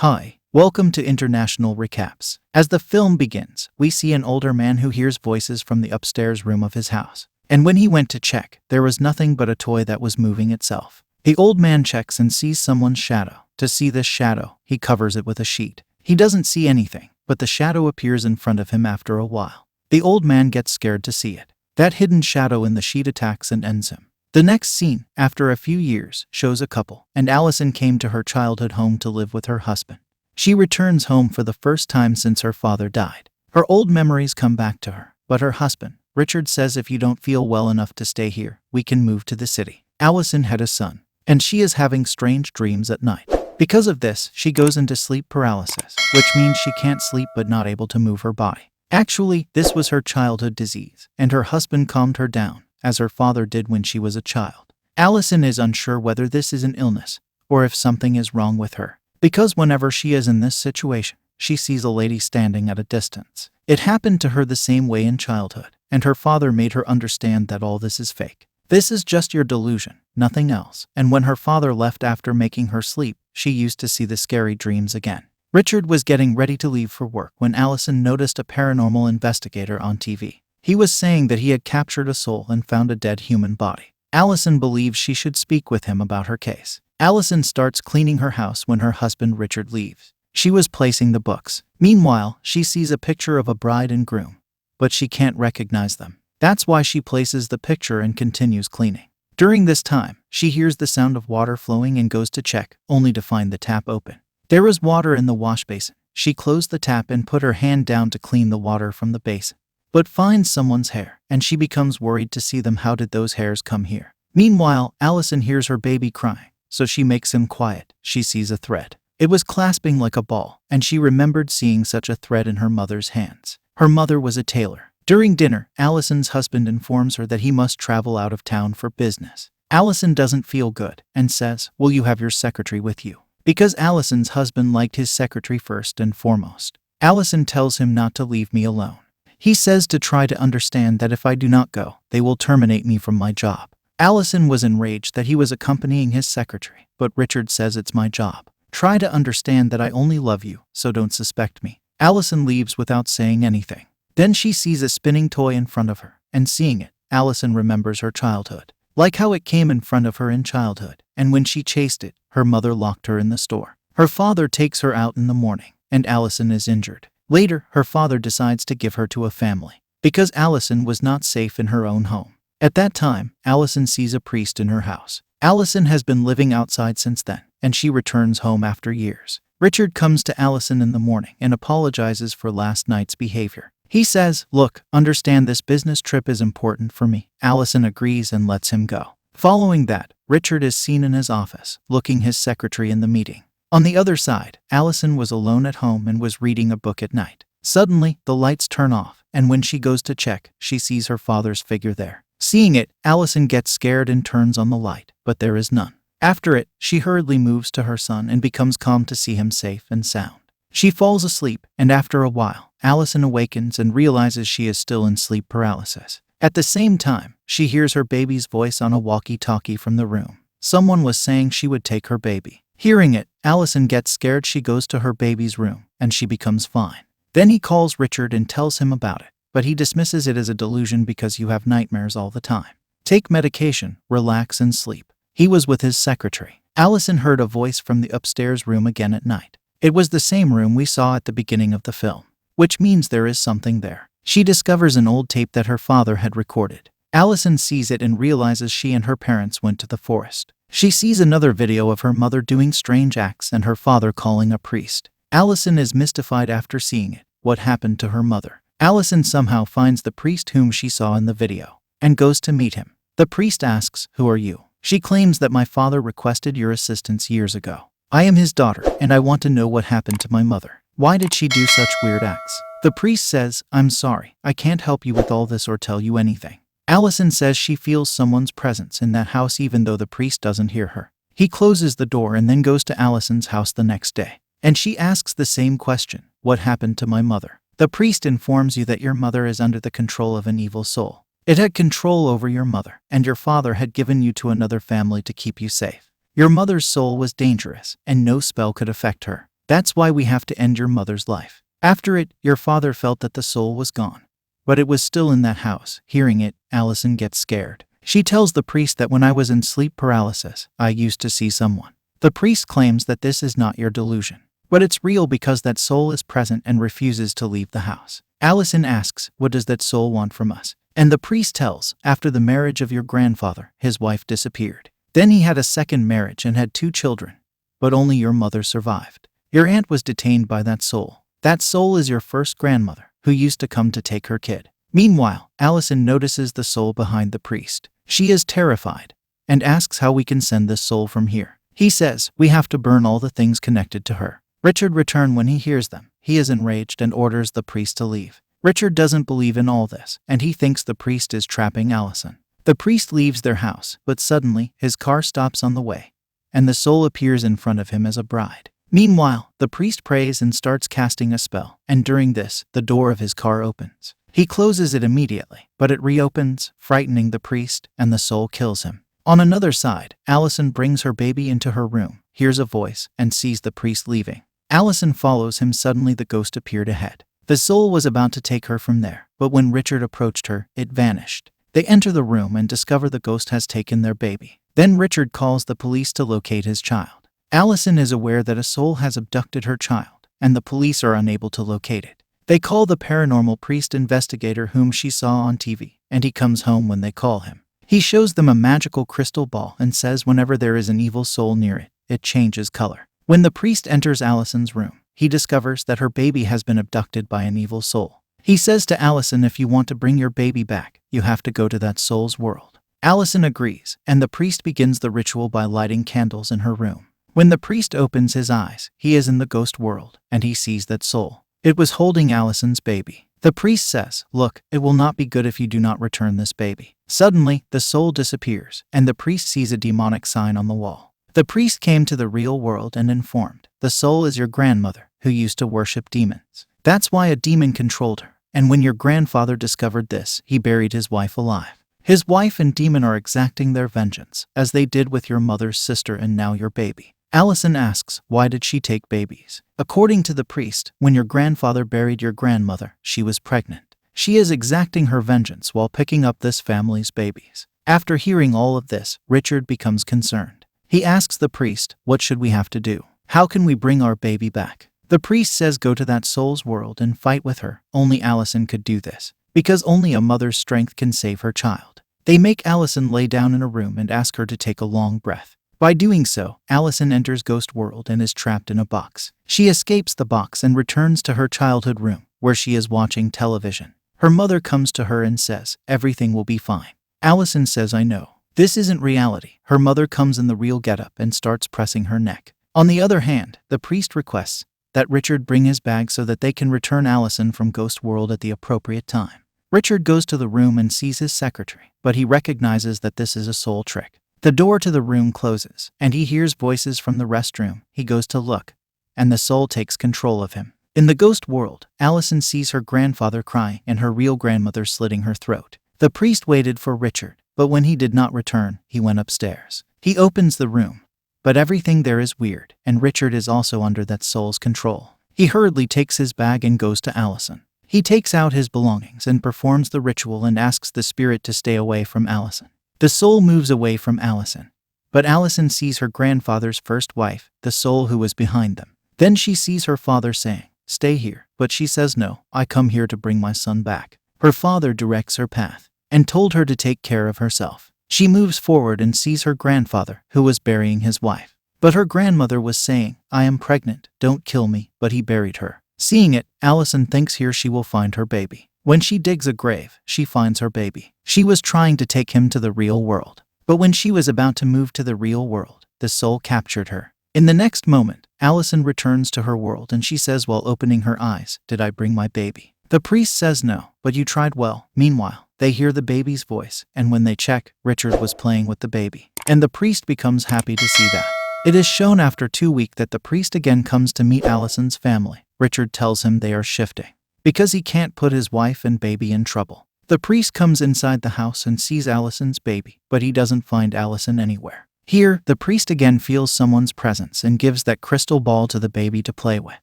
Hi, welcome to International Recaps. As the film begins, we see an older man who hears voices from the upstairs room of his house. And when he went to check, there was nothing but a toy that was moving itself. The old man checks and sees someone's shadow. To see this shadow, he covers it with a sheet. He doesn't see anything, but the shadow appears in front of him after a while. The old man gets scared to see it. That hidden shadow in the sheet attacks and ends him. The next scene, after a few years, shows a couple, and Alyson came to her childhood home to live with her husband. She returns home for the first time since her father died. Her old memories come back to her, but her husband, Richard, says if you don't feel well enough to stay here, we can move to the city. Alyson had a son, and she is having strange dreams at night. Because of this, she goes into sleep paralysis, which means she can't sleep but not able to move her body. Actually, this was her childhood disease, and her husband calmed her down, as her father did when she was a child. Alyson is unsure whether this is an illness, or if something is wrong with her, because whenever she is in this situation, she sees a lady standing at a distance. It happened to her the same way in childhood, and her father made her understand that all this is fake. This is just your delusion, nothing else. And when her father left after making her sleep, she used to see the scary dreams again. Richard was getting ready to leave for work when Alyson noticed a paranormal investigator on TV. He was saying that he had captured a soul and found a dead human body. Alyson believes she should speak with him about her case. Alyson starts cleaning her house when her husband Richard leaves. She was placing the books. Meanwhile, she sees a picture of a bride and groom, but she can't recognize them. That's why she places the picture and continues cleaning. During this time, she hears the sound of water flowing and goes to check, only to find the tap open. There is water in the wash basin. She closed the tap and put her hand down to clean the water from the basin, but finds someone's hair, and she becomes worried to see them. How did those hairs come here? Meanwhile, Alyson hears her baby crying, so she makes him quiet. She sees a thread. It was clasping like a ball, and she remembered seeing such a thread in her mother's hands. Her mother was a tailor. During dinner, Alyson's husband informs her that he must travel out of town for business. Alyson doesn't feel good, and says, "Will you have your secretary with you?" Because Alyson's husband liked his secretary first and foremost. Alyson tells him not to leave me alone. He says to try to understand that if I do not go, they will terminate me from my job. Alyson was enraged that he was accompanying his secretary, but Richard says it's my job. Try to understand that I only love you, so don't suspect me. Alyson leaves without saying anything. Then she sees a spinning toy in front of her, and seeing it, Alyson remembers her childhood. Like how it came in front of her in childhood, and when she chased it, her mother locked her in the store. Her father takes her out in the morning, and Alyson is injured. Later, her father decides to give her to a family, because Alyson was not safe in her own home. At that time, Alyson sees a priest in her house. Alyson has been living outside since then, and she returns home after years. Richard comes to Alyson in the morning and apologizes for last night's behavior. He says, "Look, understand this business trip is important for me." Alyson agrees and lets him go. Following that, Richard is seen in his office, looking his secretary in the meeting. On the other side, Alyson was alone at home and was reading a book at night. Suddenly, the lights turn off, and when she goes to check, she sees her father's figure there. Seeing it, Alyson gets scared and turns on the light, but there is none. After it, she hurriedly moves to her son and becomes calm to see him safe and sound. She falls asleep, and after a while, Alyson awakens and realizes she is still in sleep paralysis. At the same time, she hears her baby's voice on a walkie-talkie from the room. Someone was saying she would take her baby. Hearing it, Alyson gets scared. She goes to her baby's room, and she becomes fine. Then he calls Richard and tells him about it, but he dismisses it as a delusion because you have nightmares all the time. Take medication, relax and sleep. He was with his secretary. Alyson heard a voice from the upstairs room again at night. It was the same room we saw at the beginning of the film, which means there is something there. She discovers an old tape that her father had recorded. Alyson sees it and realizes she and her parents went to the forest. She sees another video of her mother doing strange acts and her father calling a priest. Alyson is mystified after seeing it. What happened to her mother? Alyson somehow finds the priest whom she saw in the video, and goes to meet him. The priest asks, "Who are you?" She claims that my father requested your assistance years ago. I am his daughter, and I want to know what happened to my mother. Why did she do such weird acts? The priest says, "I'm sorry, I can't help you with all this or tell you anything." Alyson says she feels someone's presence in that house even though the priest doesn't hear her. He closes the door and then goes to Alyson's house the next day. And she asks the same question, "What happened to my mother?" The priest informs you that your mother is under the control of an evil soul. It had control over your mother, and your father had given you to another family to keep you safe. Your mother's soul was dangerous, and no spell could affect her. That's why we have to end your mother's life. After it, your father felt that the soul was gone. But it was still in that house. Hearing it, Alyson gets scared. She tells the priest that when I was in sleep paralysis, I used to see someone. The priest claims that this is not your delusion, but it's real because that soul is present and refuses to leave the house. Alyson asks, what does that soul want from us? And the priest tells, after the marriage of your grandfather, his wife disappeared. Then he had a second marriage and had 2 children, but only your mother survived. Your aunt was detained by that soul. That soul is your first grandmother, who used to come to take her kid. Meanwhile, Alyson notices the soul behind the priest. She is terrified and asks how we can send this soul from here. He says, we have to burn all the things connected to her. Richard returns when he hears them. He is enraged and orders the priest to leave. Richard doesn't believe in all this, and he thinks the priest is trapping Alyson. The priest leaves their house, but suddenly, his car stops on the way, and the soul appears in front of him as a bride. Meanwhile, the priest prays and starts casting a spell, and during this, the door of his car opens. He closes it immediately, but it reopens, frightening the priest, and the soul kills him. On another side, Alyson brings her baby into her room, hears a voice, and sees the priest leaving. Alyson follows him. Suddenly the ghost appeared ahead. The soul was about to take her from there, but when Richard approached her, it vanished. They enter the room and discover the ghost has taken their baby. Then Richard calls the police to locate his child. Alyson is aware that a soul has abducted her child, and the police are unable to locate it. They call the paranormal priest investigator whom she saw on TV, and he comes home when they call him. He shows them a magical crystal ball and says whenever there is an evil soul near it, it changes color. When the priest enters Alyson's room, he discovers that her baby has been abducted by an evil soul. He says to Alyson, if you want to bring your baby back, you have to go to that soul's world. Alyson agrees, and the priest begins the ritual by lighting candles in her room. When the priest opens his eyes, he is in the ghost world, and he sees that soul. It was holding Alyson's baby. The priest says, look, it will not be good if you do not return this baby. Suddenly, the soul disappears, and the priest sees a demonic sign on the wall. The priest came to the real world and informed, the soul is your grandmother, who used to worship demons. That's why a demon controlled her, and when your grandfather discovered this, he buried his wife alive. His wife and demon are exacting their vengeance, as they did with your mother's sister and now your baby. Alyson asks, why did she take babies? According to the priest, when your grandfather buried your grandmother, she was pregnant. She is exacting her vengeance while picking up this family's babies. After hearing all of this, Richard becomes concerned. He asks the priest, what should we have to do? How can we bring our baby back? The priest says go to that soul's world and fight with her. Only Alyson could do this, because only a mother's strength can save her child. They make Alyson lay down in a room and ask her to take a long breath. By doing so, Alyson enters Ghost World and is trapped in a box. She escapes the box and returns to her childhood room, where she is watching television. Her mother comes to her and says, everything will be fine. Alyson says, I know. This isn't reality. Her mother comes in the real getup and starts pressing her neck. On the other hand, the priest requests that Richard bring his bag so that they can return Alyson from Ghost World at the appropriate time. Richard goes to the room and sees his secretary, but he recognizes that this is a soul trick. The door to the room closes, and he hears voices from the restroom. He goes to look, and the soul takes control of him. In the ghost world, Alyson sees her grandfather crying and her real grandmother slitting her throat. The priest waited for Richard, but when he did not return, he went upstairs. He opens the room, but everything there is weird, and Richard is also under that soul's control. He hurriedly takes his bag and goes to Alyson. He takes out his belongings and performs the ritual and asks the spirit to stay away from Alyson. The soul moves away from Alyson, but Alyson sees her grandfather's first wife, the soul who was behind them. Then she sees her father saying, stay here, but she says no, I come here to bring my son back. Her father directs her path, and told her to take care of herself. She moves forward and sees her grandfather, who was burying his wife. But her grandmother was saying, I am pregnant, don't kill me, but he buried her. Seeing it, Alyson thinks here she will find her baby. When she digs a grave, she finds her baby. She was trying to take him to the real world. But when she was about to move to the real world, the soul captured her. In the next moment, Alyson returns to her world and she says while opening her eyes, did I bring my baby? The priest says no, but you tried well. Meanwhile, they hear the baby's voice, and when they check, Richard was playing with the baby. And the priest becomes happy to see that. It is shown after 2 weeks that the priest again comes to meet Alyson's family. Richard tells him they are shifting, because he can't put his wife and baby in trouble. The priest comes inside the house and sees Alyson's baby, but he doesn't find Alyson anywhere. Here, the priest again feels someone's presence and gives that crystal ball to the baby to play with.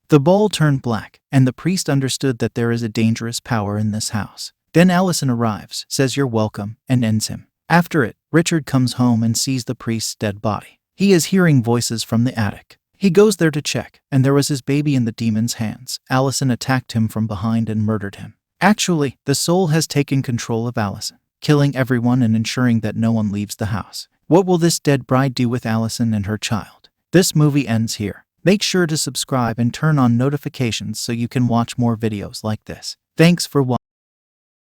The ball turned black, and the priest understood that there is a dangerous power in this house. Then Alyson arrives, says you're welcome, and ends him. After it, Richard comes home and sees the priest's dead body. He is hearing voices from the attic. He goes there to check, and there was his baby in the demon's hands. Alyson attacked him from behind and murdered him. Actually, the soul has taken control of Alyson, killing everyone and ensuring that no one leaves the house. What will this dead bride do with Alyson and her child? This movie ends here. Make sure to subscribe and turn on notifications so you can watch more videos like this. Thanks for watching.